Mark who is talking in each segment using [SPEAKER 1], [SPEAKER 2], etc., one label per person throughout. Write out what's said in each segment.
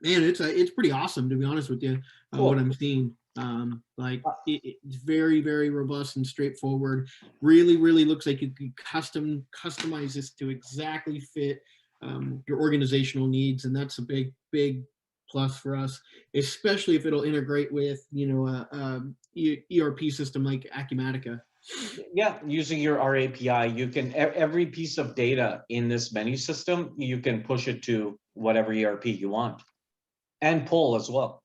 [SPEAKER 1] Man, it's pretty awesome, to be honest with you. What
[SPEAKER 2] Cool.
[SPEAKER 1] I'm seeing, it's very, very robust and straightforward. Really looks like you can customize this to exactly fit your organizational needs, and that's a big plus for us, especially if it'll integrate with ERP system like Acumatica.
[SPEAKER 2] Yeah, using your R API, you can every piece of data in this menu system, you can push it to whatever ERP you want and pull as well.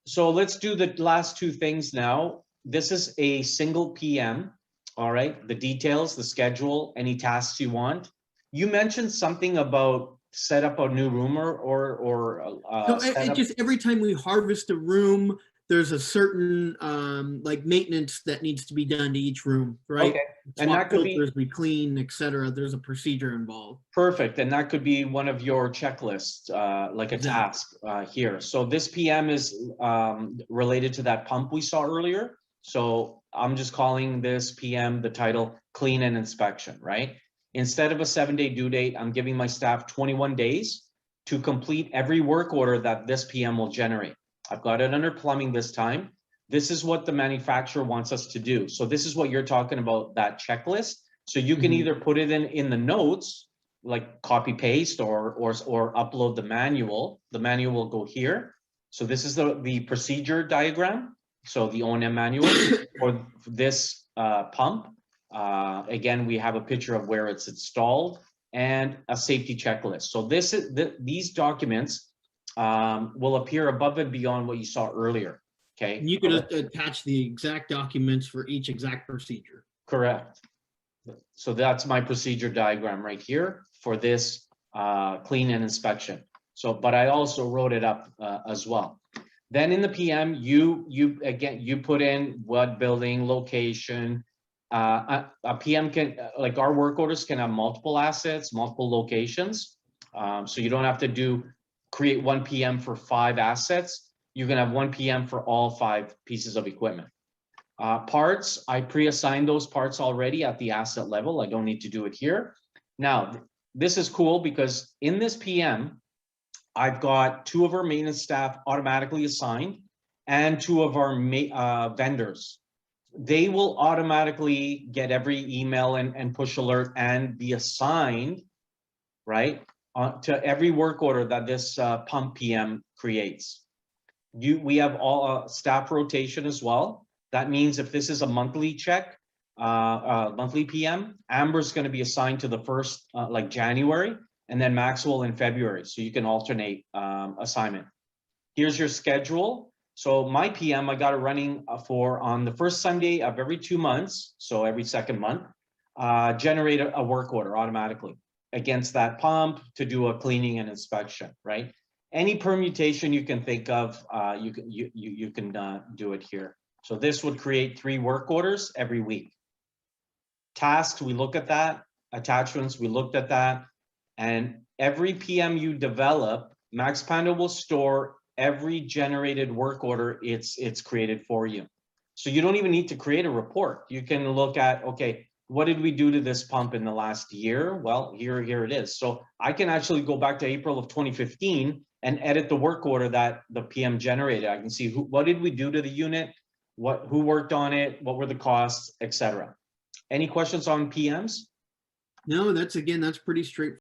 [SPEAKER 2] So let's do the last two things now. This is a single PM. All right, the details, the schedule, any tasks you want. You mentioned something about set up a new room
[SPEAKER 1] So
[SPEAKER 2] set
[SPEAKER 1] it
[SPEAKER 2] up.
[SPEAKER 1] just every time we harvest a room, there's a certain like maintenance that needs to be done to each room, right?
[SPEAKER 2] Okay, and that
[SPEAKER 1] Swap
[SPEAKER 2] could be
[SPEAKER 1] filters, we clean, etc. There's a procedure involved.
[SPEAKER 2] perfect, and that could be one of your checklists, like a
[SPEAKER 1] Exactly.
[SPEAKER 2] task here. So this PM is related to that pump we saw earlier. So I'm just calling this PM the title clean and inspection, right? Instead of a 7-day due date, I'm giving my staff 21 days to complete every work order that this PM will generate. I've got it under plumbing this time. This is what the manufacturer wants us to do. So this is what you're talking about, that checklist. So you can
[SPEAKER 1] Mhm.
[SPEAKER 2] either put it in the notes, like copy paste or upload the manual. The manual will go here. So this is the procedure diagram. So the O&M manual for this pump. Again, we have a picture of where it's installed and a safety checklist. So these documents will appear above and beyond what you saw earlier. Okay.
[SPEAKER 1] You could attach the exact documents for each exact procedure.
[SPEAKER 2] Correct. So that's my procedure diagram right here for this clean and inspection. So, but I also wrote it up as well. Then in the PM, you put in what building, location. A PM can, like our work orders can have multiple assets, multiple locations. So you don't have to create one PM for 5 assets. You can have one PM for all 5 pieces of equipment. Parts, I pre-assigned those parts already at the asset level. I don't need to do it here. Now, this is cool because in this PM, I've got 2 of our maintenance staff automatically assigned and 2 of our vendors. They will automatically get every email and push alert and be assigned, right, to every work order that this pump PM creates. We have all staff rotation as well. That means if this is a monthly check, monthly PM, Amber's going to be assigned to the first, like January, and then Maxwell in February. So you can alternate assignment. Here's your schedule. So my PM, I got it running for on the first Sunday of every 2 months. So every second month, generate a work order automatically against that pump to do a cleaning and inspection, right? Any permutation you can think of, you can do it here. So this would create 3 work orders every week. Tasks, we look at that. Attachments, we looked at that. And every PM you develop, Maxpanda will store every generated work order it's created for you. So you don't even need to create a report. You can look at, okay, what did we do to this pump in the last year? Well, here it is. So I can actually go back to April of 2015 and edit the work order that the PM generated. I can see what did we do to the unit, who worked on it, what were the costs, etc. Any questions on PMs?
[SPEAKER 1] No, that's pretty straightforward.